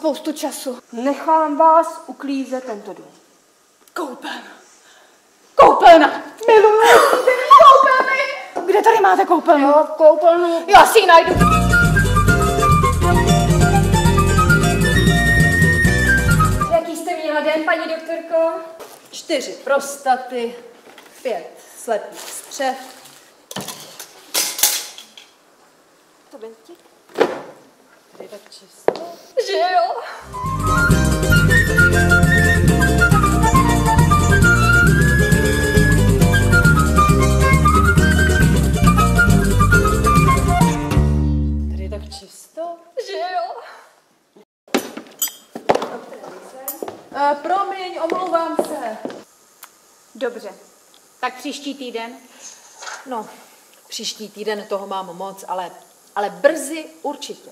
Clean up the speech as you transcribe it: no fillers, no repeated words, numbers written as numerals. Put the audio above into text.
spoustu času. Nechám vás uklízet tento dům. Koupelna. Koupelna. Miluji koupelny. Kde tady máte koupelnu? Jo, koupelnu. Já si ji najdu. Jaký jste měla den, paní doktorko? 4 prostaty, 5 slepých střev. To Benti? Tady tak čisto. Že jo? Tady tak čisto. Že jo? Promiň, omlouvám se. Dobře. Tak příští týden? No, příští týden toho mám moc, ale brzy určitě.